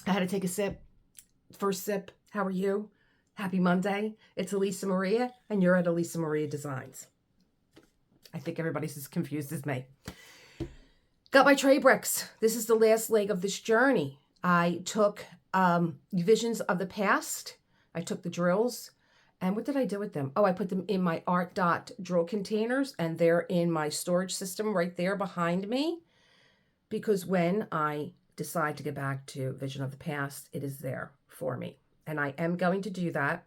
I had to take a sip. First sip. How are you? Happy Monday. It's Elisa Maria, and you're at Elisa Maria Designs. I think everybody's as confused as me. Got my tray bricks. This is the last leg of this journey. I took visions of the past. I took the drills. And what did I do with them? Oh, I put them in my Art Dot drill containers, and they're in my storage system right there behind me. Because when I decide to get back to Vision of the Past, it is there for me. And I am going to do that.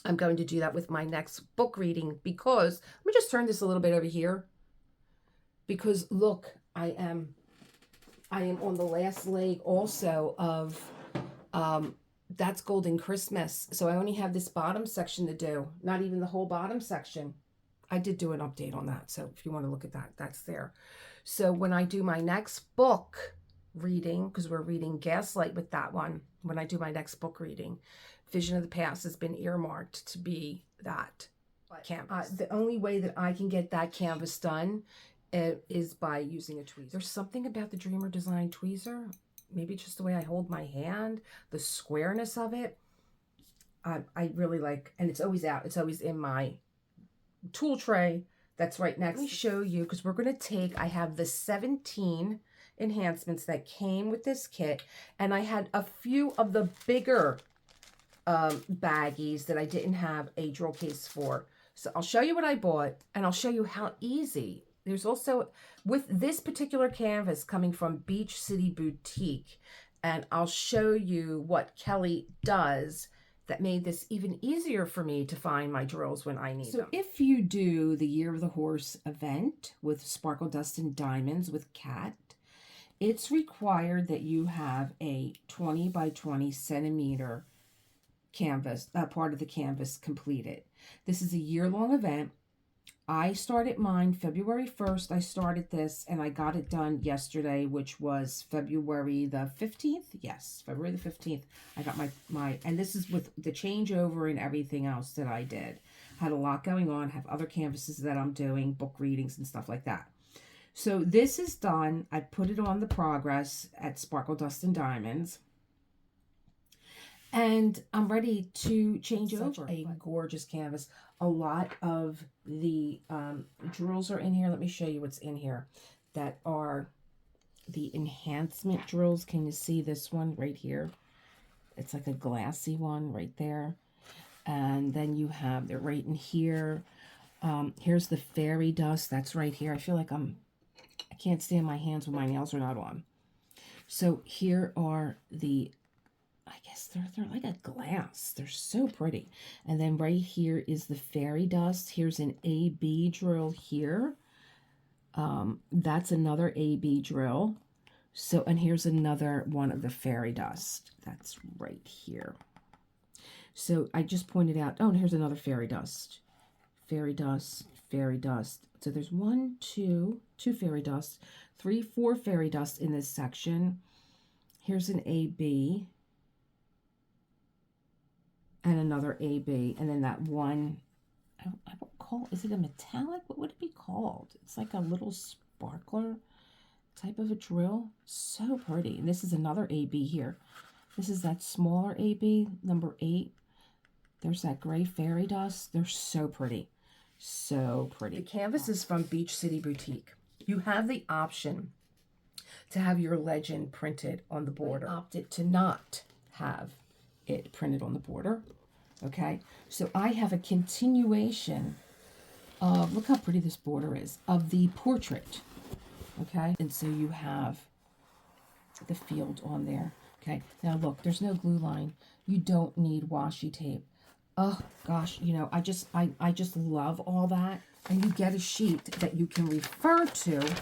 I'm going to do that with my next book reading because, let me just turn this a little bit over here. Because look, I am on the last leg also of, that's Golden Christmas. So I only have this bottom section to do, not even the whole bottom section. I did do an update on that. So if you want to look at that, that's there. So when I do my next book reading, because we're reading Gaslight with that one, when I do my next book reading, Vision of the Past has been earmarked to be that canvas. The only way that I can get that canvas done is by using a tweezer. There's something about the Dreamer Design tweezer, maybe just the way I hold my hand, the squareness of it. I really like, and it's always out. It's always in my tool tray that's right next. Let me show you, because we're going to take, I have the 17 enhancements that came with this kit, and I had a few of the bigger baggies that I didn't have a drill case for. So I'll show you what I bought, and I'll show you how easy. There's also, with this particular canvas coming from Beach City Boutique, and I'll show you what Kelly does that made this even easier for me to find my drills when I need them. So if you do the Year of the Horse event with Sparkle Dust and Diamonds with Kat, it's required that you have a 20 by 20 centimeter canvas, part of the canvas completed. This is a year-long event. I started mine February 1st. I started this and I got it done yesterday, which was February the 15th. Yes, February the 15th. I got my and this is with the changeover and everything else that I did. Had a lot going on, have other canvases that I'm doing, book readings and stuff like that. So this is done. I put it on the progress at Sparkle Dust and Diamonds. And I'm ready to change over. A gorgeous canvas. A lot of the drills are in here. Let me show you what's in here. That are the enhancement drills. Can you see this one right here? It's like a glassy one right there. And then you have, they're right in here. Here's the fairy dust. That's right here. I feel like I can't stand my hands when my nails are not on. So here are the, I guess they're like a glass. They're so pretty. And then right here is the fairy dust. Here's an AB drill here. That's another AB drill. So, and here's another one of the fairy dust. That's right here. So I just pointed out, oh, and here's another fairy dust. Fairy dust, fairy dust. So there's two fairy dusts, 3, 4 fairy dust in this section. Here's an AB. And another AB, and then that one, I don't call, is it a metallic? What would it be called? It's like a little sparkler type of a drill. So pretty. And this is another AB here. This is that smaller AB, number 8. There's that gray fairy dust. They're so pretty. So pretty. The canvas is from Beach City Boutique. You have the option to have your legend printed on the border. I opted to not have it printed on the border. Okay, so I have a continuation of, look how pretty this border is, of the portrait. Okay, and so you have the field on there. Okay, now look, there's no glue line. You don't need washi tape. Oh gosh, you know, I just love all that. And you get a sheet that you can refer to.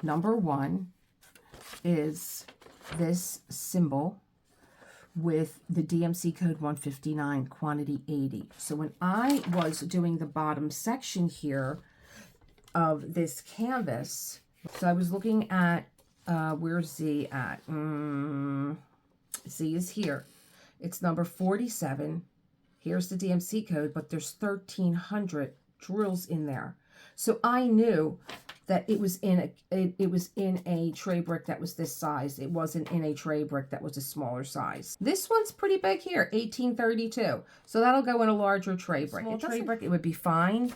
Number 1 is this symbol with the DMC code 159, quantity 80. So when I was doing the bottom section here of this canvas, so I was looking at, where's Z at? Z is here. It's number 47. Here's the DMC code, but there's 1,300 drills in there. So I knew that it was in a tray brick that was this size. It wasn't in a tray brick that was a smaller size. This one's pretty big here, 1832. So that'll go in a larger tray brick. A tray brick, it would be fine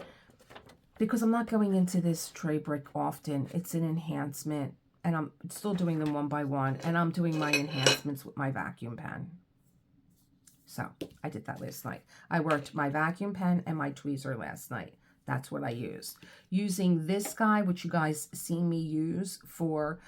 because I'm not going into this tray brick often. It's an enhancement, and I'm still doing them one by one, and I'm doing my enhancements with my vacuum pen. So I did that last night. I worked my vacuum pen and my tweezer last night. That's what I used. Using this guy, which you guys see me use for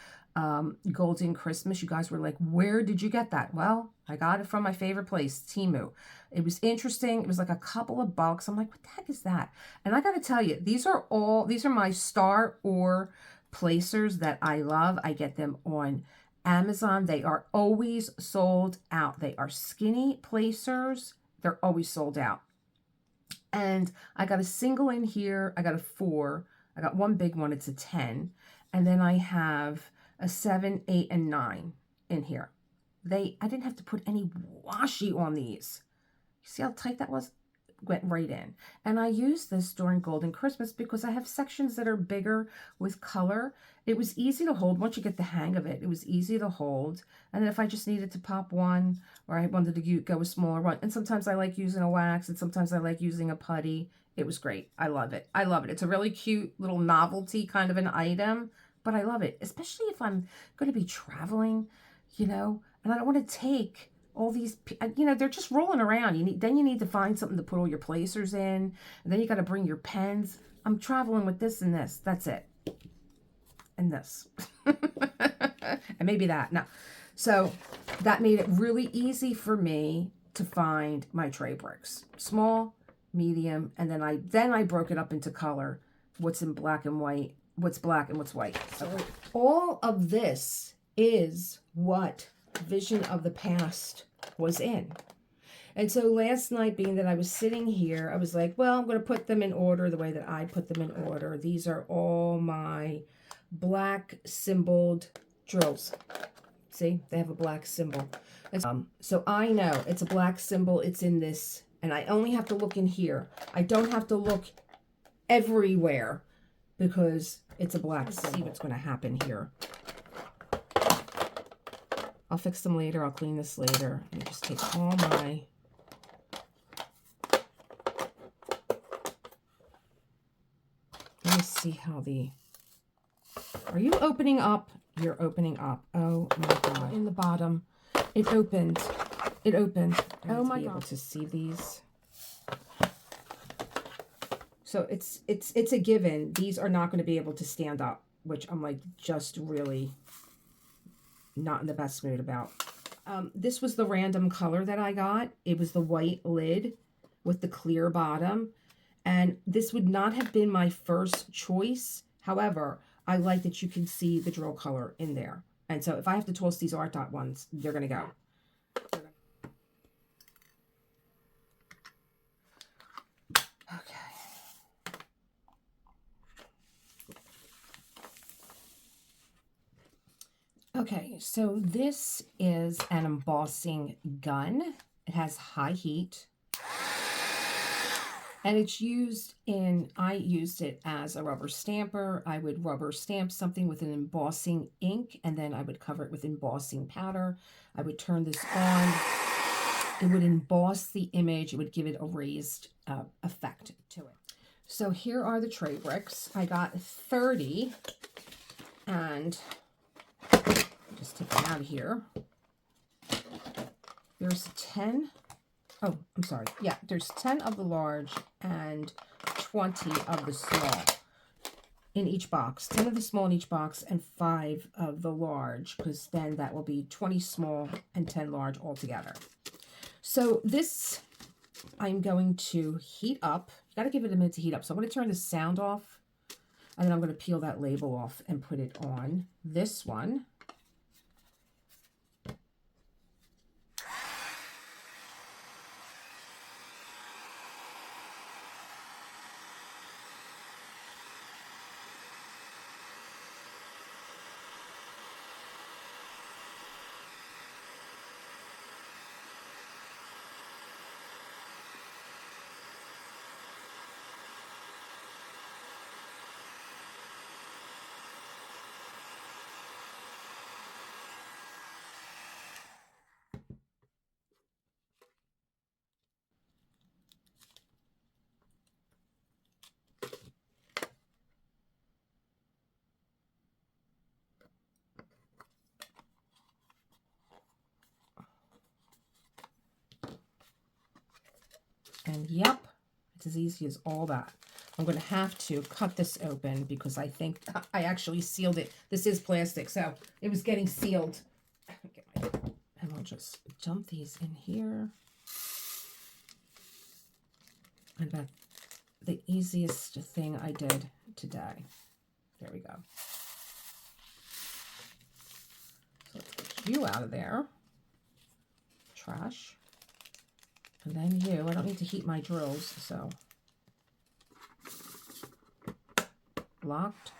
Golden Christmas. You guys were like, where did you get that? Well, I got it from my favorite place, Temu. It was interesting. It was like a couple of bucks. I'm like, what the heck is that? And I got to tell you, these are my star ore placers that I love. I get them on Amazon. They are always sold out. They are skinny placers. They're always sold out. And I got a single in here. I got a 4. I got one big one. It's a 10. And then I have a 7, 8, and 9 in here. I didn't have to put any washi on these. You see how tight that was? Went right in. And I used this during Golden Christmas because I have sections that are bigger with color. It was easy to hold once you get the hang of it. It was easy to hold. And then if I just needed to pop one, or I wanted to go a smaller one, and sometimes I like using a wax, and sometimes I like using a putty. It was great. I love it. I love it. It's a really cute little novelty kind of an item, but I love it, especially if I'm going to be traveling, you know, and I don't want to take all these, you know, they're just rolling around. Then you need to find something to put all your placers in, and then you got to bring your pens. I'm traveling with this and this. That's it. And this. And maybe that. No. So that made it really easy for me to find my tray bricks. Small, medium, and then I broke it up into color. What's in black and white, what's black and what's white. So all of this is what Vision of the Past was in. And so last night, being that I was sitting here, I was like, well, I'm going to put them in order the way that I put them in order. These are all my black symboled drills. See, they have a black symbol. So I know it's a black symbol. It's in this, and I only have to look in here. I don't have to look everywhere because it's a black symbol. See what's going to happen here. I'll fix them later. I'll clean this later. Let me just take all my... Let me see how the... Are you opening up? You're opening up. Oh my God. In the bottom. It opened. It opened. Oh my God. Able to see these. So it's a given. These are not going to be able to stand up, which I'm like just really not in the best mood about. This was the random color that I got. It was the white lid with the clear bottom. And this would not have been my first choice. However, I like that you can see the drill color in there. And so if I have to toss these Art Dot ones, they're going to go. Okay. Okay, so this is an embossing gun. It has high heat. And it's used in, I used it as a rubber stamper. I would rubber stamp something with an embossing ink, and then I would cover it with embossing powder. I would turn this on. It would emboss the image. It would give it a raised effect to it. So here are the tray bricks. I got 30, and just take them out of here. There's 10. Oh, I'm sorry. Yeah, there's 10 of the large and 20 of the small in each box. 10 of the small in each box and 5 of the large, because then that will be 20 small and 10 large altogether. So this I'm going to heat up. You got to give it a minute to heat up. So I'm going to turn the sound off, and then I'm going to peel that label off and put it on this one. And yep, it's as easy as all that. I'm going to have to cut this open because I think I actually sealed it. This is plastic, so it was getting sealed. And I'll just dump these in here. And that's the easiest thing I did today. There we go. So let's get you out of there. Trash. And then you, I don't need to heat my drills, so locked.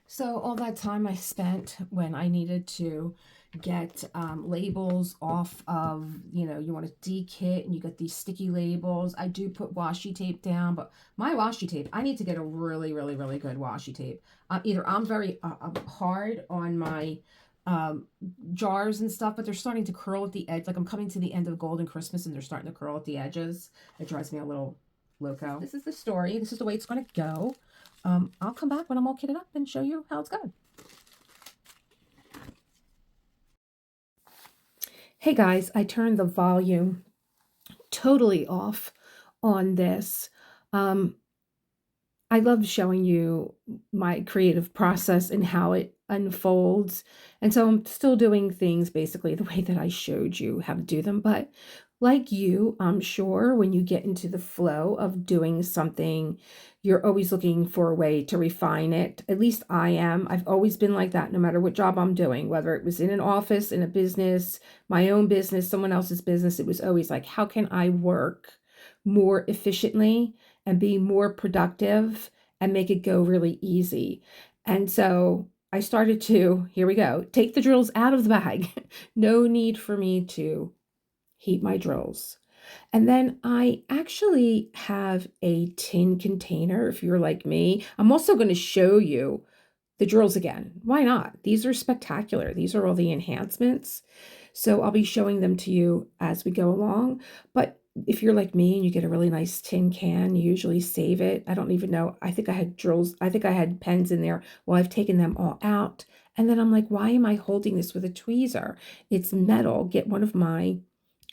So all that time I spent when I needed to get labels off of, you know, you want to de-kit and you get these sticky labels. I do put washi tape down, but my washi tape, I need to get a really, really, really good washi tape. Either I'm very hard on my jars and stuff, but they're starting to curl at the edge. Like I'm coming to the end of Golden Christmas and they're starting to curl at the edges. It drives me a little loco. This is the story. This is the way it's going to go. I'll come back when I'm all kitted up and show you how it's going. Hey guys, I turned the volume totally off on this. I love showing you my creative process and how it unfolds. And so I'm still doing things basically the way that I showed you how to do them. But like you, I'm sure when you get into the flow of doing something, you're always looking for a way to refine it. At least I am. I've always been like that, no matter what job I'm doing, whether it was in an office, in a business, my own business, someone else's business. It was always like, how can I work more efficiently and be more productive and make it go really easy? And so I started to, here we go, take the drills out of the bag. No need for me to heat my drills. And then I actually have a tin container, if you're like me. I'm also going to show you the drills again. Why not? These are spectacular. These are all the enhancements. So I'll be showing them to you as we go along. But if you're like me and you get a really nice tin can, you usually save it. I don't even know. I think I had drills. I think I had pens in there. Well, I've taken them all out. And then I'm like, why am I holding this with a tweezer? It's metal. Get one of my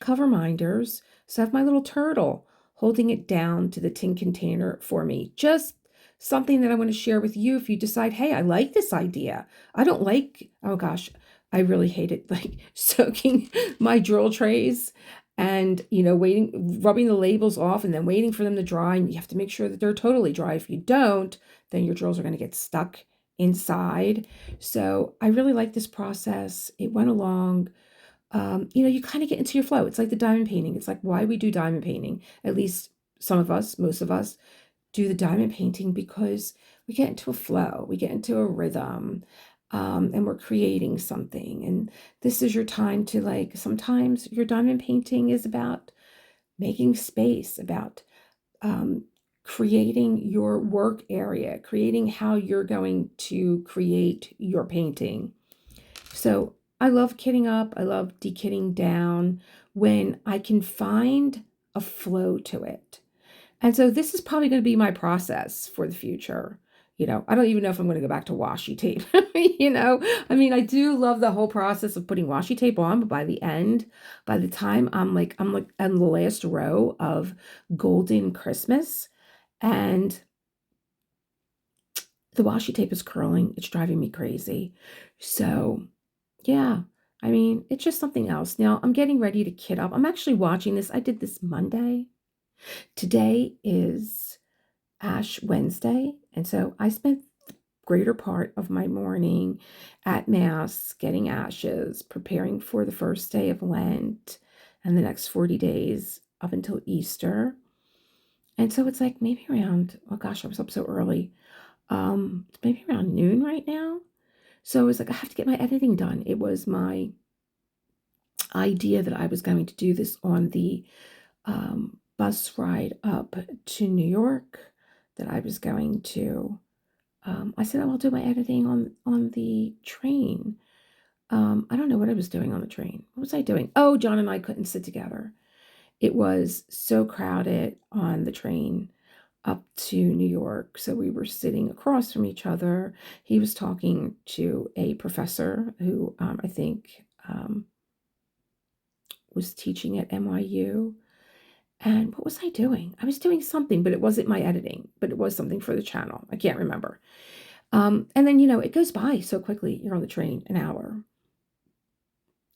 cover minders. So I have my little turtle holding it down to the tin container for me. Just something that I want to share with you if you decide, hey, I like this idea. I don't like, oh gosh, I really hate it, like soaking my drill trays and, you know, rubbing the labels off and then waiting for them to dry. And you have to make sure that they're totally dry. If you don't, then your drills are going to get stuck inside. So I really like this process. It went along. You know, you kind of get into your flow. It's like the diamond painting. It's like why we do diamond painting. At least some of us, most of us, do the diamond painting because we get into a flow, we get into a rhythm, and we're creating something. And this is your time to, like, sometimes your diamond painting is about making space, about creating your work area, creating how you're going to create your painting. So I love kitting up. I love de-kitting down when I can find a flow to it. And so this is probably going to be my process for the future. You know, I don't even know if I'm going to go back to washi tape. You know, I mean, I do love the whole process of putting washi tape on, but by the end, by the time I'm like on the last row of Golden Christmas and the washi tape is curling, it's driving me crazy. So yeah, I mean, it's just something else. Now I'm getting ready to kit up. I'm actually watching this. I did this Monday. Today is Ash Wednesday. And so I spent the greater part of my morning at Mass getting ashes, preparing for the first day of Lent and the next 40 days up until Easter. And so it's like maybe around, oh gosh, I was up so early. It's maybe around noon right now. So it was like, I have to get my editing done. It was my idea that I was going to do this on the bus ride up to New York, that I was going to, I said, I'll do my editing on the train. I don't know what I was doing on the train. What was I doing? Oh, John and I couldn't sit together. It was so crowded on the train up to New York. So we were sitting across from each other. He was talking to a professor who I think was teaching at NYU. And what was I doing? I was doing something, but it wasn't my editing, but it was something for the channel. I can't remember. And then, it goes by so quickly. You're on the train an hour.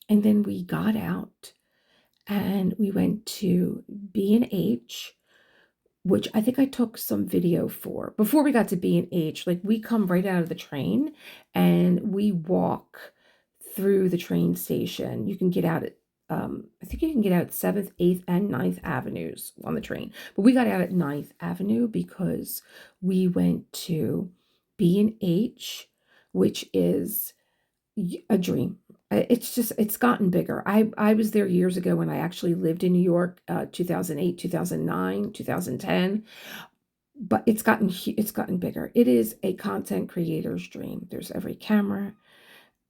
And then we got out and we went to B&H, which I think I took some video for. Before we got to B&H, like we come right out of the train and we walk through the train station. You can get out at, I think you can get out at 7th, 8th, and 9th Avenues on the train. But we got out at 9th Avenue because we went to B&H, which is a dream. It's gotten bigger. I was there years ago when I actually lived in New York, 2008, 2009, 2010, but it's gotten bigger. It is a content creator's dream. There's every camera,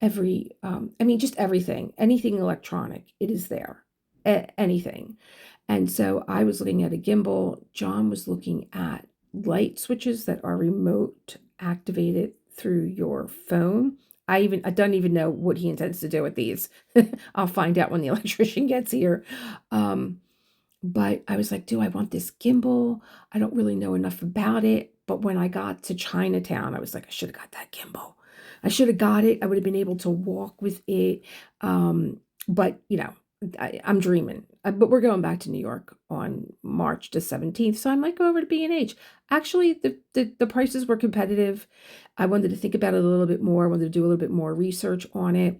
just everything, anything electronic, it is there. Anything. And so I was looking at a gimbal. John was looking at light switches that are remote activated through your phone. I don't even know what he intends to do with these. I'll find out when the electrician gets here. But I was like, do I want this gimbal? I don't really know enough about it. But when I got to Chinatown, I was like, I should have got that gimbal. I should have got it. I would have been able to walk with it. But I'm dreaming. But we're going back to New York on March the 17th. So I might go over to B&H. Actually, the prices were competitive. I wanted to think about it a little bit more. I wanted to do a little bit more research on it.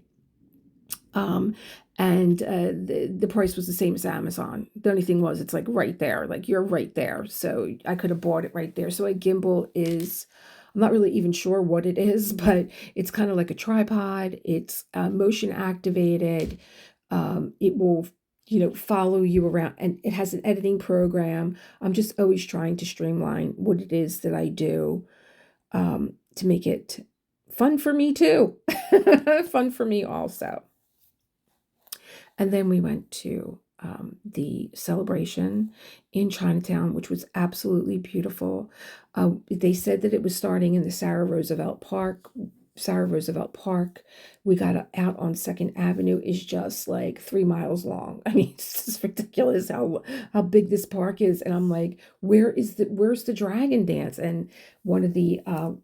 And the price was the same as Amazon. The only thing was it's like right there, like you're right there. So I could have bought it right there. So a gimbal is, I'm not really even sure what it is, but it's kind of like a tripod. It's motion activated. It will, follow you around, and it has an editing program. I'm just always trying to streamline what it is that I do to make it fun for me too. Fun for me also. And then we went to the celebration in Chinatown, which was absolutely beautiful. They said that it was starting in the Sarah Roosevelt Park. We got out on 2nd Avenue, is just like 3 miles long. I mean, it's just ridiculous how big this park is. And I'm like, where's the dragon dance? And one of the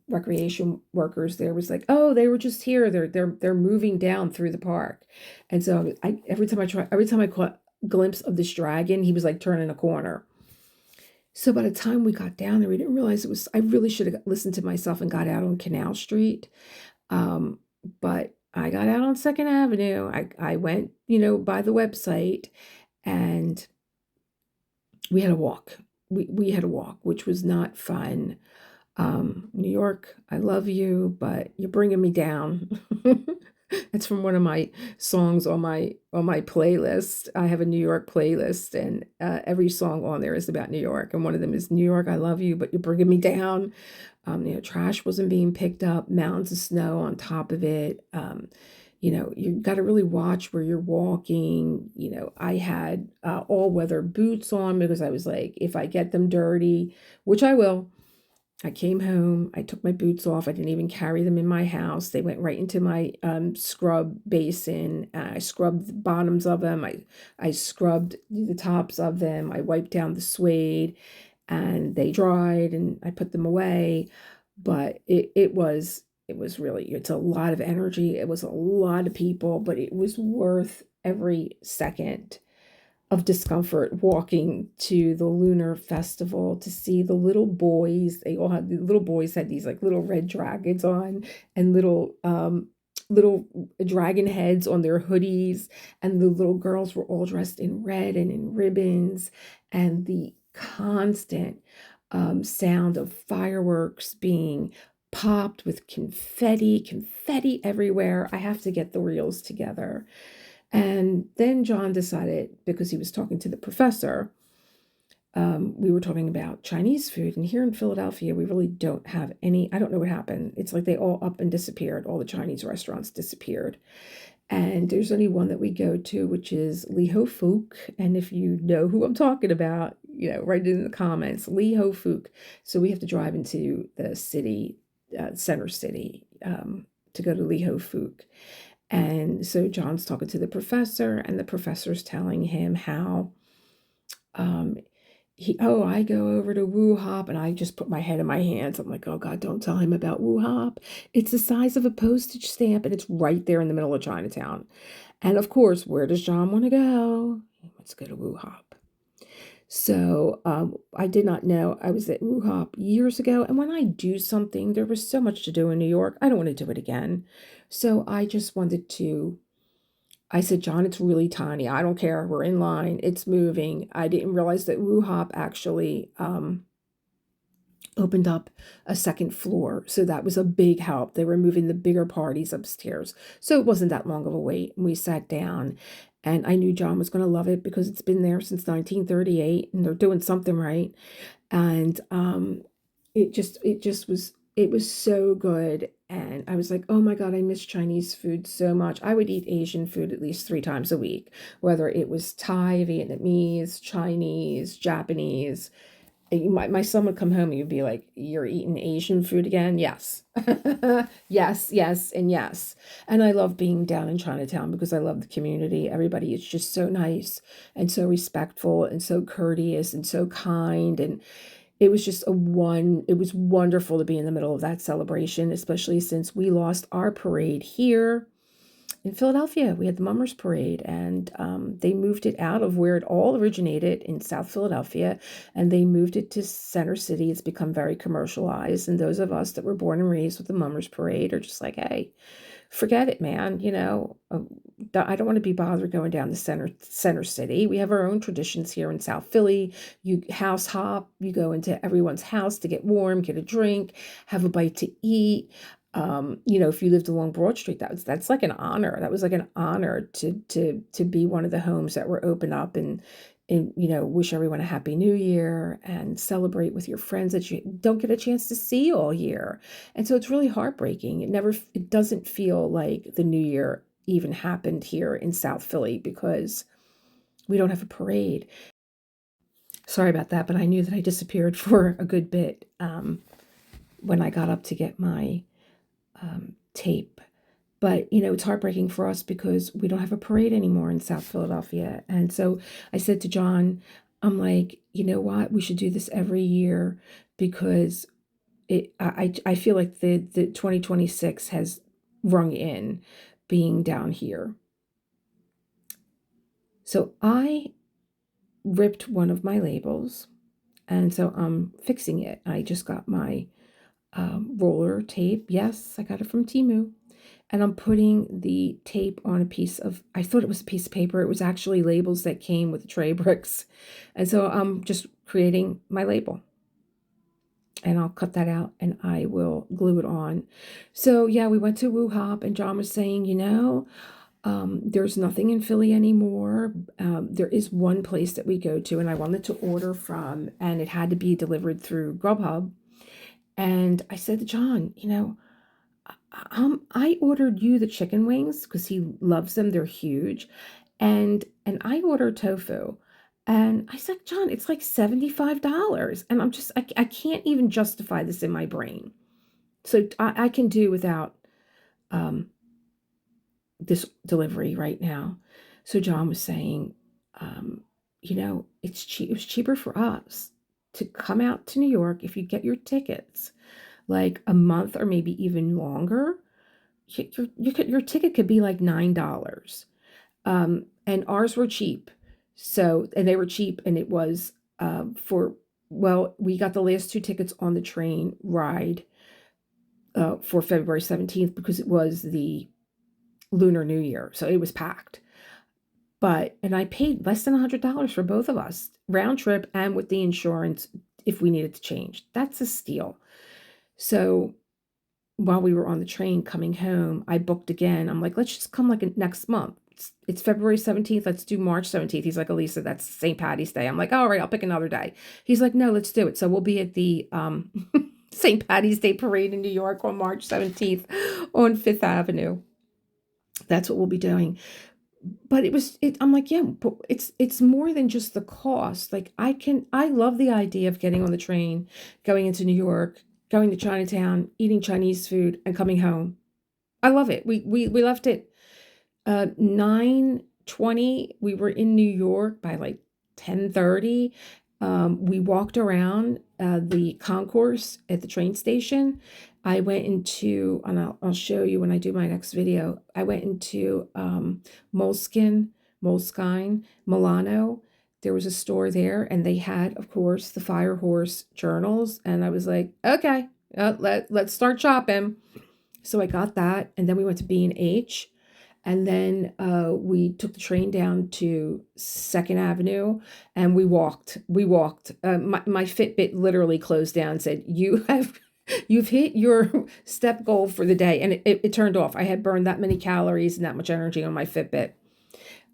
recreation workers there was like, oh, they were just here. They're moving down through the park. And so every time I caught a glimpse of this dragon, he was like turning a corner. So by the time we got down there, we didn't realize it was, I really should have listened to myself and got out on Canal Street. But I got out on 2nd Avenue. I went, by the website, and we had a walk. We had a walk, which was not fun. New York, I love you, but you're bringing me down. That's from one of my songs on my playlist. I have a New York playlist, and every song on there is about New York. And one of them is New York, I love you, but you're bringing me down. Trash wasn't being picked up, mountains of snow on top of it. You got to really watch where you're walking. I had all weather boots on because I was like, if I get them dirty, which I will. I came home, I took my boots off. I didn't even carry them in my house. They went right into my scrub basin. I scrubbed the bottoms of them. I scrubbed the tops of them. I wiped down the suede, and they dried, and I put them away. But it was really, it's a lot of energy. It was a lot of people, but it was worth every second of discomfort walking to the Lunar Festival to see the little boys. The little boys had these like little red dragons on, and little dragon heads on their hoodies, and the little girls were all dressed in red and in ribbons, and the constant sound of fireworks being popped with confetti everywhere. I have to get the reels together. And then John decided, because he was talking to the professor, we were talking about Chinese food, and here in Philadelphia, we really don't have any. I don't know what happened. It's like they all up and disappeared. All the Chinese restaurants disappeared. And there's only one that we go to, which is Lee Ho Fook. And if you know who I'm talking about, write it in the comments, Lee Ho Fook. So we have to drive into the city, center city, to go to Lee Ho Fook. And so John's talking to the professor, and the professor's telling him how I go over to Woo Hop, and I just put my head in my hands. I'm like, oh God, don't tell him about Woo Hop. It's the size of a postage stamp, and it's right there in the middle of Chinatown. And of course, where does John want to go? Let's go to Woo Hop. So I did not know. I was at Woo Hop years ago, and when I do something, there was so much to do in New York. I don't want to do it again. So I just wanted to. I said, John, it's really tiny. I don't care. We're in line. It's moving. I didn't realize that Woo Hop actually opened up a second floor. So that was a big help. They were moving the bigger parties upstairs. So it wasn't that long of a wait. And we sat down, and I knew John was going to love it because it's been there since 1938 and they're doing something right. And it was so good. And I was like, oh my God, I miss Chinese food so much. I would eat Asian food at least 3 times a week, whether it was Thai, Vietnamese, Chinese, Japanese. My son would come home and he'd be like, you're eating Asian food again? Yes. Yes, yes, and yes. And I love being down in Chinatown because I love the community. Everybody is just so nice and so respectful and so courteous and so kind. And it was just it was wonderful to be in the middle of that celebration, especially since we lost our parade here in Philadelphia. We had the Mummers Parade, and they moved it out of where it all originated in South Philadelphia, and they moved it to Center City. It's become very commercialized, and those of us that were born and raised with the Mummers Parade are just like, hey, forget it, man. I don't want to be bothered going down the center city. We have our own traditions here in South Philly. You house hop, you go into everyone's house to get warm, get a drink, have a bite to eat. If you lived along Broad Street, that's like an honor. That was like an honor to be one of the homes that were open up and wish everyone a happy new year and celebrate with your friends that you don't get a chance to see all year. And so it's really heartbreaking. It doesn't feel like the new year even happened here in South Philly because we don't have a parade. Sorry about that, but I knew that I disappeared for a good bit when I got up to get my tape. But, it's heartbreaking for us because we don't have a parade anymore in South Philadelphia. And so I said to John, I'm like, you know what? We should do this every year because I feel like the 2026 has rung in being down here. So I ripped one of my labels, and so I'm fixing it. I just got my roller tape. Yes, I got it from Temu. And I'm putting the tape on I thought it was a piece of paper. It was actually labels that came with the tray bricks. And so I'm just creating my label. And I'll cut that out and I will glue it on. So yeah, we went to Woo Hop, and John was saying, there's nothing in Philly anymore. There is one place that we go to, and I wanted to order from, and it had to be delivered through Grubhub. And I said to John, I ordered you the chicken wings because he loves them. They're huge. And I ordered tofu. And I said, John, it's like $75. And I can't even justify this in my brain. So I can do without this delivery right now. So John was saying, it's cheap. It was cheaper for us to come out to New York if you get your tickets like a month or maybe even longer. Your ticket could be like $9. And ours were cheap. And they were cheap, and it was we got the last 2 tickets on the train ride for February 17th because it was the Lunar New Year. So it was packed. And I paid less than $100 for both of us, round trip and with the insurance if we needed to change. That's a steal. So while we were on the train coming home, I booked again. I'm like, let's just come like next month. it's February 17th. Let's do March 17th. He's like, Elisa, that's St. Patty's Day. I'm like, all right, I'll pick another day. He's like, no, let's do it. So we'll be at the St. Patty's Day parade in New York on March 17th on Fifth Avenue. That's what we'll be doing. But I'm like, yeah, but it's more than just the cost. Like I love the idea of getting on the train, going into New York, going to Chinatown, eating Chinese food and coming home. I love it. We left at 9:20. We were in New York by like 10:30. We walked around the concourse at the train station. I went into, and I'll show you when I do my next video. I went into Moleskine, Milano. There was a store there, and they had, of course, the Fire Horse journals. And I was like, okay, let's start shopping. So I got that, and then we went to B&H. And then we took the train down to 2nd Avenue and we walked. My Fitbit literally closed down and said, you've hit your step goal for the day. And it turned off. I had burned that many calories and that much energy on my Fitbit.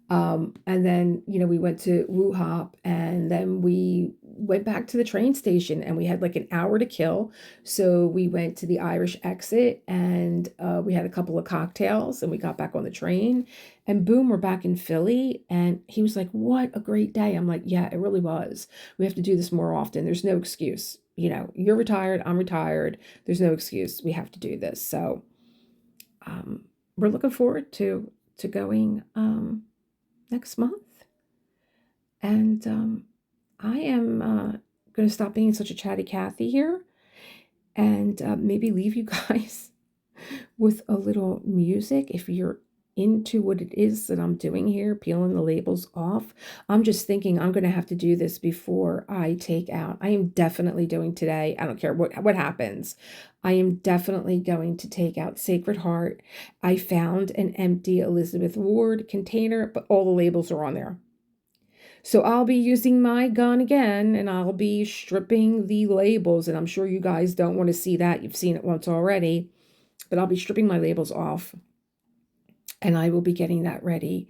And then, we went to Woo Hop and then we went back to the train station and we had like an hour to kill. So we went to the Irish exit and we had a couple of cocktails and we got back on the train and boom, we're back in Philly. And he was like, what a great day. I'm like, yeah, it really was. We have to do this more often. There's no excuse. You're retired. I'm retired. There's no excuse. We have to do this. So we're looking forward to going next month. And I am going to stop being such a chatty Cathy here and maybe leave you guys with a little music if you're into what it is that I'm doing here, peeling the labels off. I'm just thinking I'm going to have to do this before I take out. I am definitely doing today. I don't care what happens. I am definitely going to take out Sacred Heart. I found an empty Elizabeth Ward container, but all the labels are on there. So I'll be using my gun again and I'll be stripping the labels. And I'm sure you guys don't want to see that. You've seen it once already, but I'll be stripping my labels off. And I will be getting that ready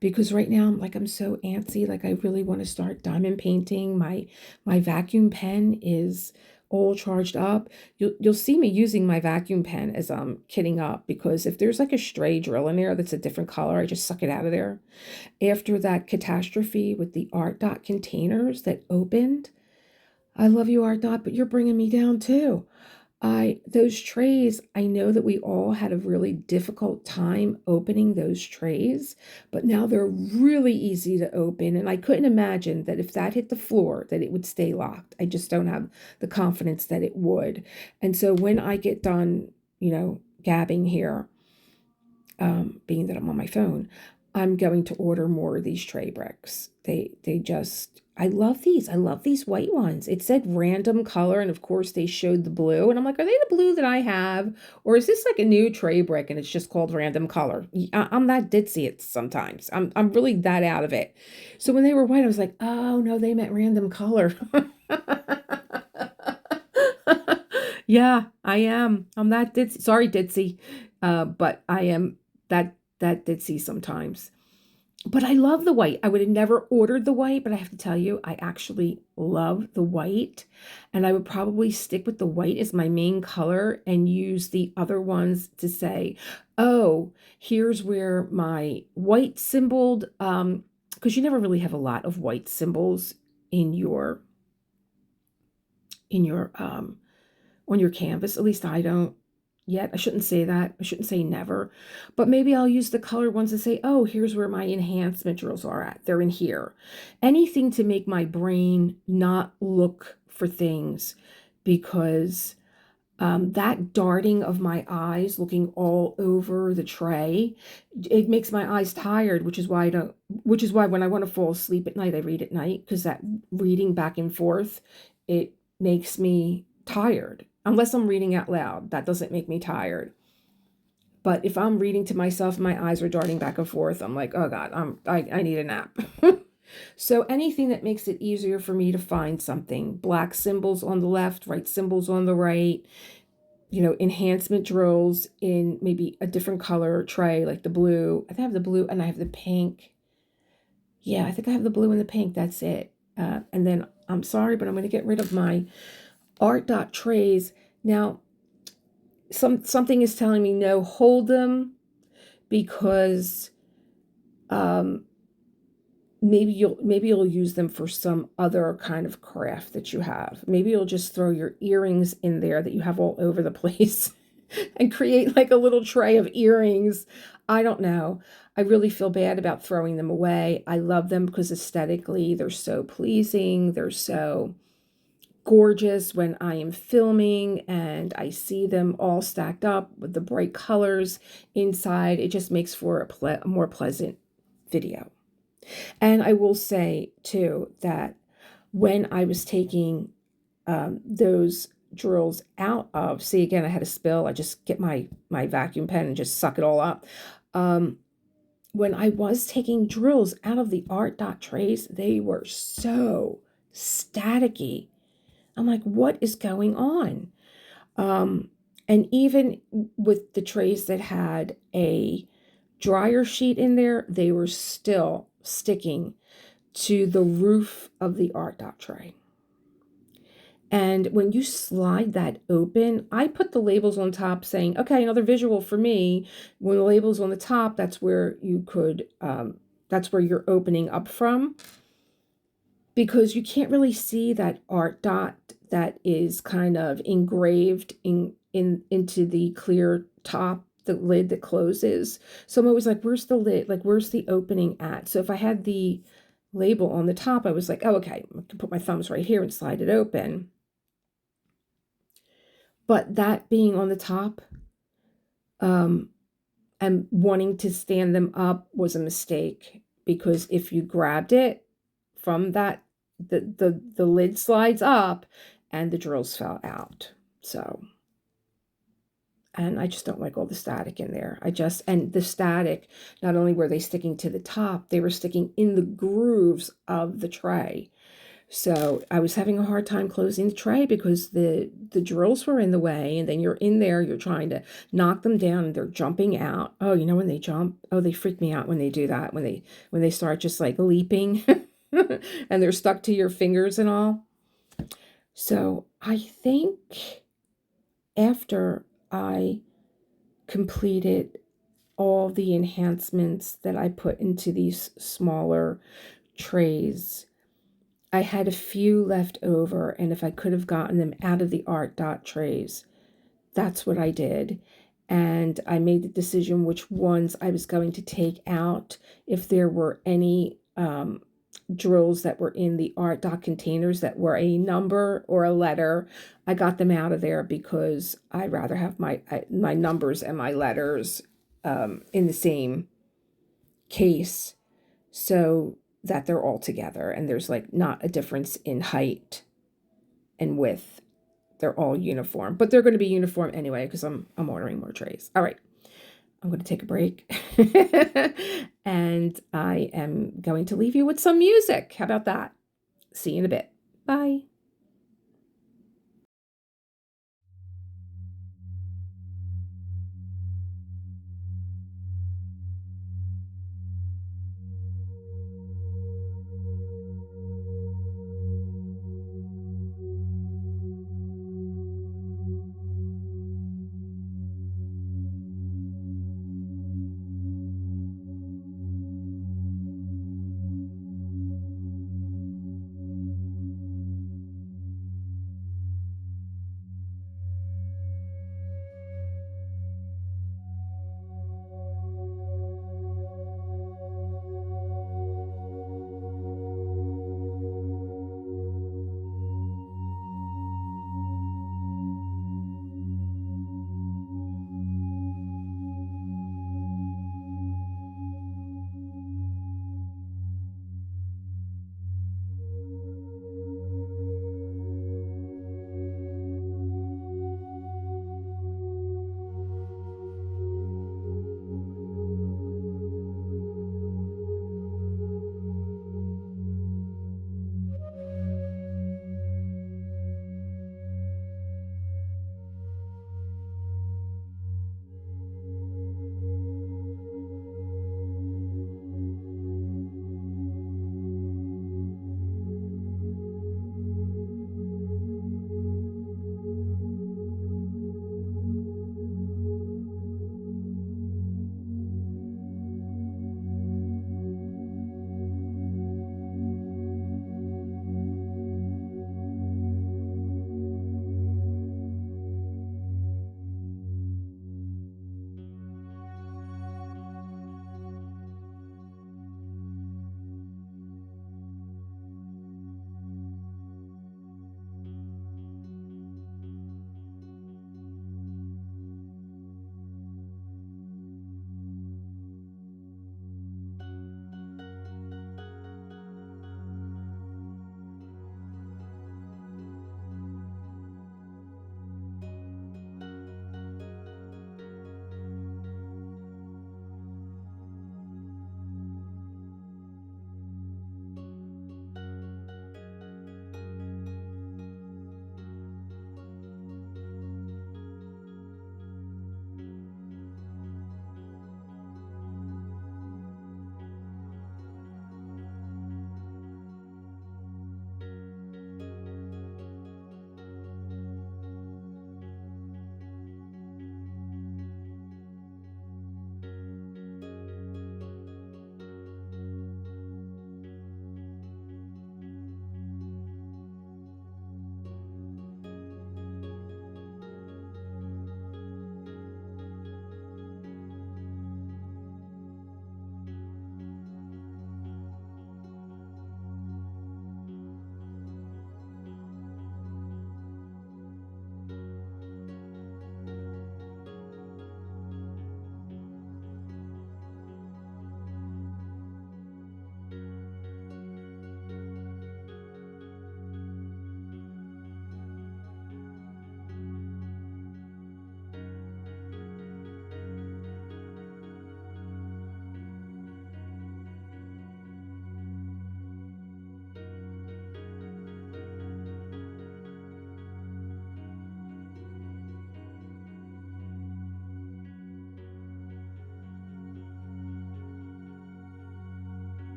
because right now I'm so antsy. Like I really want to start diamond painting. My vacuum pen is all charged up. You'll see me using my vacuum pen as I'm kitting up because if there's like a stray drill in there that's a different color, I just suck it out of there. After that catastrophe with the Art Dot containers that opened, I love you, Art Dot, but you're bringing me down too. Those trays, I know that we all had a really difficult time opening those trays, but now they're really easy to open. And I couldn't imagine that if that hit the floor, that it would stay locked. I just don't have the confidence that it would. And so when I get done, gabbing here, being that I'm on my phone, I'm going to order more of these tray bricks. I love these. I love these white ones. It said random color, and of course they showed the blue. And I'm like, are they the blue that I have? Or is this like a new tray brick and it's just called random color? I'm that ditzy sometimes. I'm really that out of it. So when they were white, I was like, oh no, they meant random color. Yeah, I am. I'm that ditzy. Sorry, ditzy. But I am that ditzy sometimes. But I love the white. I would have never ordered the white, but I have to tell you, I actually love the white. And I would probably stick with the white as my main color and use the other ones to say, oh, here's where my white symboled, because you never really have a lot of white symbols in your on your canvas. At least I don't yet. I shouldn't say that. I shouldn't say never. But maybe I'll use the colored ones to say, oh, here's where my enhancement drills are at. They're in here. Anything to make my brain not look for things because that darting of my eyes, looking all over the tray, it makes my eyes tired, which is why when I want to fall asleep at night, I read at night because that reading back and forth, it makes me tired. Unless I'm reading out loud, that doesn't make me tired. But if I'm reading to myself, my eyes are darting back and forth. I'm like, oh God, I need a nap. So anything that makes it easier for me to find something, black symbols on the left, white symbols on the right, you know, enhancement drills in maybe a different color tray, like the blue. I think I have the blue and I have the pink. Yeah, I think I have the blue and the pink. That's it. And then I'm sorry, but I'm going to get rid of my art dot trays. Now, something is telling me no, hold them, because maybe you'll use them for some other kind of craft that you have. Maybe you'll just throw your earrings in there that you have all over the place and create like a little tray of earrings. I don't know. I really feel bad about throwing them away. I love them because aesthetically they're so pleasing. They're so gorgeous when I am filming and I see them all stacked up with the bright colors inside. It just makes for a more pleasant video. And I will say too that when I was taking those drills out of, see, again, I had a spill. I just get my vacuum pen and just suck it all up. When I was taking drills out of the art dot trays, they were so staticky. I'm like, what is going on? And even with the trays that had a dryer sheet in there, they were still sticking to the roof of the art dot tray. And when you slide that open, I put the labels on top saying, okay, another visual for me. When the label's on the top, that's where you could, that's where you're opening up from, because you can't really see that art dot that is kind of engraved into the clear top, the lid that closes. So I'm always like, where's the lid? Like, where's the opening at? So if I had the label on the top, I was like, oh, okay, I can put my thumbs right here and slide it open. But that being on the top, and wanting to stand them up was a mistake, because if you grabbed it from that, the lid slides up and the drills fell out. So, and I just don't like all the static in there. And the static, not only were they sticking to the top, they were sticking in the grooves of the tray. So I was having a hard time closing the tray because the drills were in the way, and then you're in there, you're trying to knock them down and they're jumping out. Oh, you know, when they jump, oh, they freak me out when they do that, when they start just like leaping and they're stuck to your fingers and all. So I think after I completed all the enhancements that I put into these smaller trays, I had a few left over, and if I could have gotten them out of the art dot trays, that's what I did. And I made the decision which ones I was going to take out. If there were any drills that were in the art dot containers that were a number or a letter, I got them out of there, because I'd rather have my numbers and my letters in the same case, so that they're all together and there's like not a difference in height and width. They're all uniform, but they're going to be uniform anyway because I'm ordering more trays. All right, I'm going to take a break and I am going to leave you with some music. How about that? See you in a bit. Bye.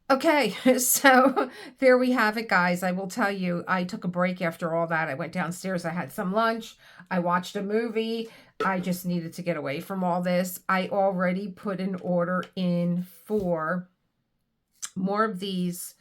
Okay, so there we have it, guys. I will tell you, I took a break after all that. I went downstairs, I had some lunch, I watched a movie. I just needed to get away from all this. I already put an order in for more of these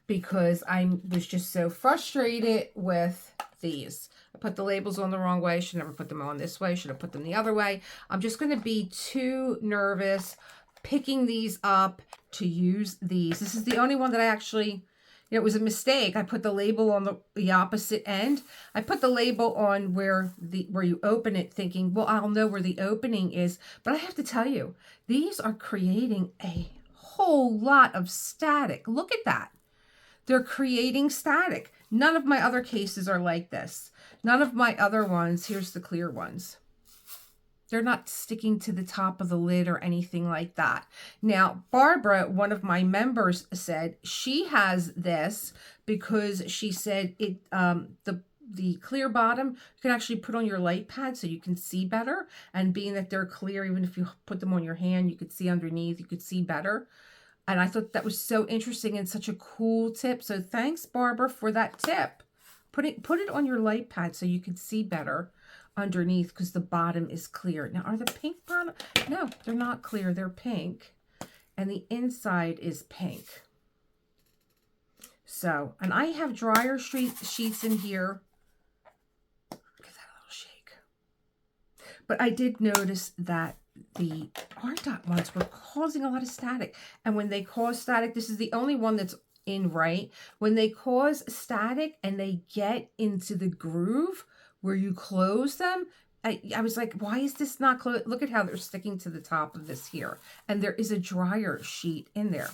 because I was just so frustrated with these. I put the labels on the wrong way. Should never put them on this way. Should have put them the other way. I'm just going to be too nervous picking these up to use these. This is the only one that I actually, it was a mistake. I put the label on the opposite end. I put the label on where you open it thinking, well, I'll know where the opening is. But I have to tell you, these are creating a whole lot of static. Look at that. They're creating static. None of my other cases are like this. None of my other ones, here's the clear ones. They're not sticking to the top of the lid or anything like that. Now, Barbara, one of my members, said she has this because she said it the clear bottom you can actually put on your light pad so you can see better. And being that they're clear, even if you put them on your hand, you could see underneath, you could see better. And I thought that was so interesting and such a cool tip. So thanks, Barbara, for that tip. Put it on your light pad so you can see better underneath because the bottom is clear. Now, are the pink bottom? No, they're not clear. They're pink. And the inside is pink. So, and I have dryer sheets in here. Look at that little shake. But I did notice that the art dot ones were causing a lot of static. And when they cause static, this is the only one that's in right. When they cause static and they get into the groove where you close them, I was like, why is this not closed? Look at how they're sticking to the top of this here. And there is a dryer sheet in there.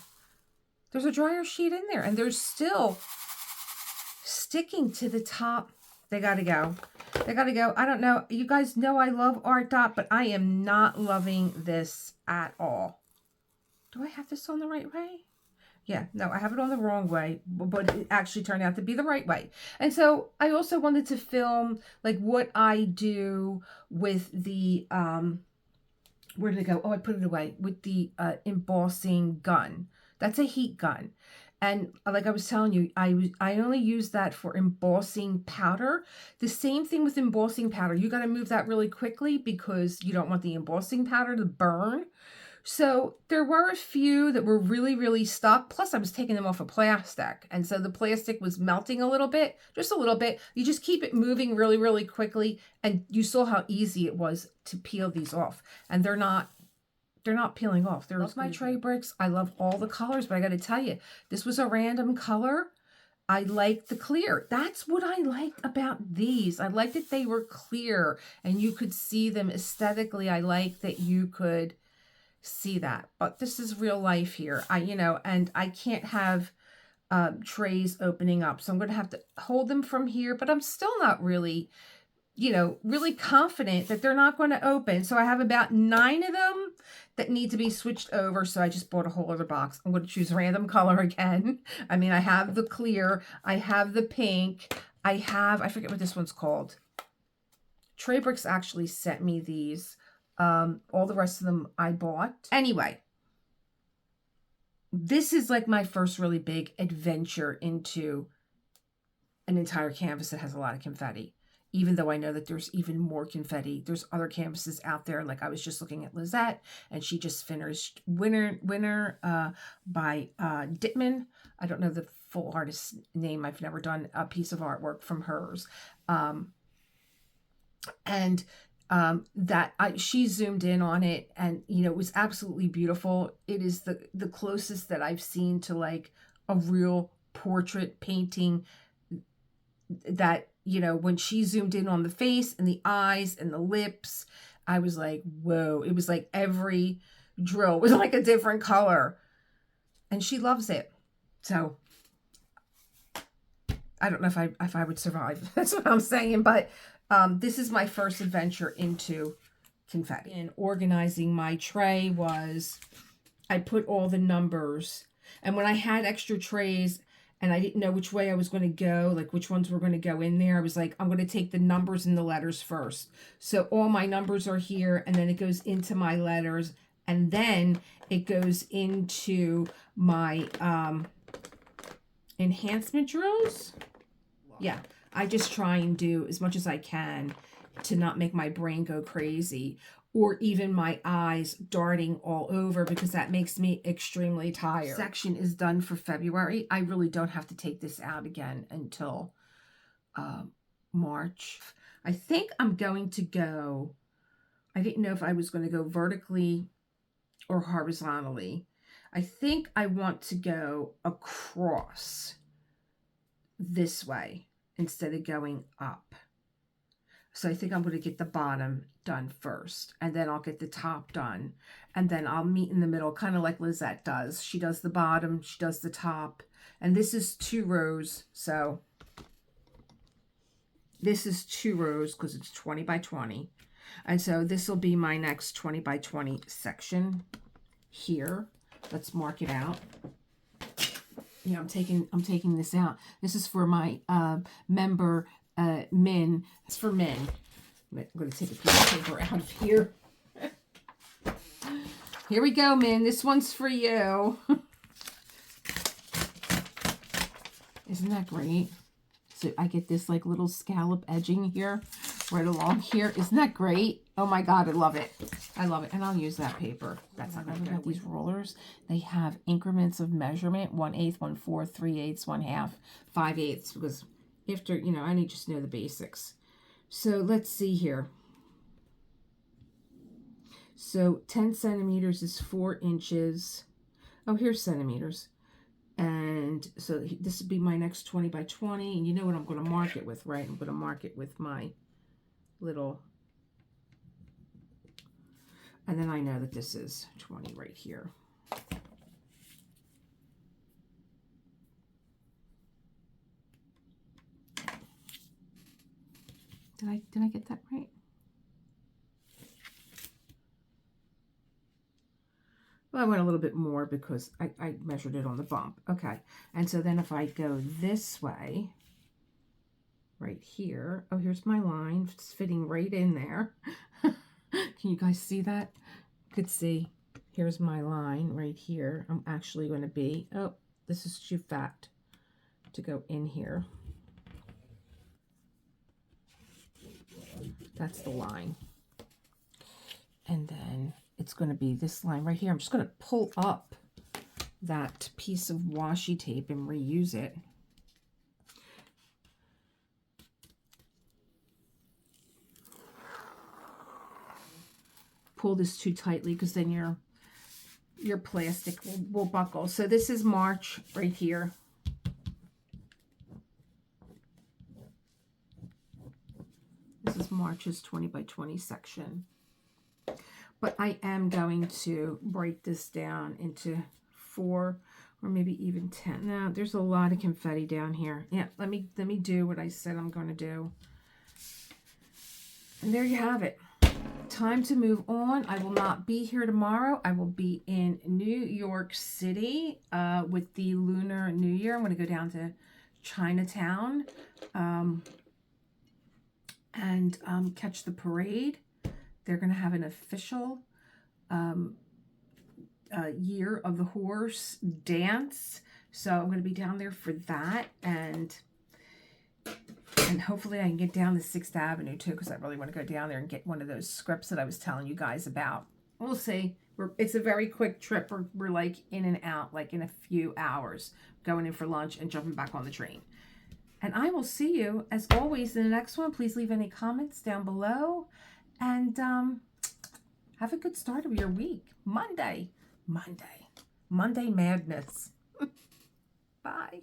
There's a dryer sheet in there and they're still sticking to the top. They got to go. They got to go. I don't know. You guys know I love Art Dot, but I am not loving this at all. Do I have this on the right way? Yeah, no, I have it on the wrong way, but it actually turned out to be the right way. And so I also wanted to film like what I do with the, where did it go? Oh, I put it away with the embossing gun. That's a heat gun. And like I was telling you, I only use that for embossing powder. The same thing with embossing powder. You got to move that really quickly because you don't want the embossing powder to burn. So there were a few that were really, really stuck. Plus I was taking them off of plastic. And so the plastic was melting a little bit, just a little bit. You just keep it moving really, really quickly. And you saw how easy it was to peel these off. And they're not peeling off. There's my tray bricks. I love all the colors, but I got to tell you, this was a random color. I like the clear. That's what I liked about these. I liked that they were clear and you could see them aesthetically. I like that you could see that, but this is real life here. And I can't have trays opening up, so I'm going to have to hold them from here, but I'm still not really, really confident that they're not going to open. So I have about 9 of them that need to be switched over. So I just bought a whole other box. I'm going to choose random color again. I mean, I have the clear, I have the pink, I forget what this one's called. Tray Bricks actually sent me these. All the rest of them I bought. Anyway, this is like my first really big adventure into an entire canvas that has a lot of confetti. Even though I know that there's even more confetti. There's other canvases out there. Like I was just looking at Lizette and she just finished Winner by Dittman. I don't know the full artist's name. I've never done a piece of artwork from hers. She zoomed in on it and it was absolutely beautiful. It is the closest that I've seen to like a real portrait painting that when she zoomed in on the face and the eyes and the lips, I was like, whoa. It was like every drill was like a different color and she loves it. So I don't know if I would survive. That's what I'm saying, but this is my first adventure into confetti. And organizing my tray was, I put all the numbers. And when I had extra trays and I didn't know which way I was going to go, like which ones were going to go in there, I was like, I'm going to take the numbers and the letters first. So all my numbers are here and then it goes into my letters And then it goes into my enhancement drills. Yeah, I just try and do as much as I can to not make my brain go crazy, or even my eyes darting all over, because that makes me extremely tired. Section is done for February. I really don't have to take this out again until March. I think I'm going to go, I didn't know if I was going to go vertically or horizontally. I think I want to go across this way instead of going up. So I think I'm going to get the bottom done first, and then I'll get the top done, and then I'll meet in the middle, kind of like Lizette does. She does the bottom, she does the top, and this is 2 rows. So this is 2 rows because it's 20 by 20. And so this will be my next 20 by 20 section here. Let's mark it out. Yeah, I'm taking this out. This is for my member Min. It's for Min. I'm going to take a piece of paper out of here. Here we go, Min. This one's for you. Isn't that great? So I get this like little scallop edging here, right along here. Isn't that great? Oh my God, I love it. I love it. And I'll use that paper. That's not going to get these rollers. They have increments of measurement, 1/8, 1/4, 3/8, 1/2, 5/8, because after, you know, I need just to know the basics. So let's see here. So 10 centimeters is 4 inches. Oh, here's centimeters. And so this would be my next 20 by 20. And you know what I'm going to mark it with, right? I'm going to mark it with my little, and then I know that this is 20 right here. Did I get that right? Well, I went a little bit more because I measured it on the bump. Okay. And so then if I go this way, right here, oh, here's my line. It's fitting right in there. Can you guys see that? You could see, here's my line right here. I'm actually going to be, oh, this is too fat to go in here. That's the line. And then it's going to be this line right here. I'm just going to pull up that piece of washi tape and reuse it. Pull this too tightly because then your plastic will buckle. So this is March right here. This is March's 20 by 20 section. But I am going to break this down into 4 or maybe even 10. Now, there's a lot of confetti down here. Yeah, let me do what I said I'm going to do. And there you have it. Time to move on. I will not be here tomorrow. I will be in New York City with the Lunar New Year. I'm going to go down to Chinatown and catch the parade. They're going to have an official Year of the Horse dance. So I'm going to be down there for that. And hopefully I can get down to 6th Avenue too, because I really want to go down there and get one of those scripts that I was telling you guys about. We'll see. It's a very quick trip. We're like in and out, like in a few hours, going in for lunch and jumping back on the train. And I will see you, as always, in the next one. Please leave any comments down below. And have a good start of your week. Monday madness. Bye.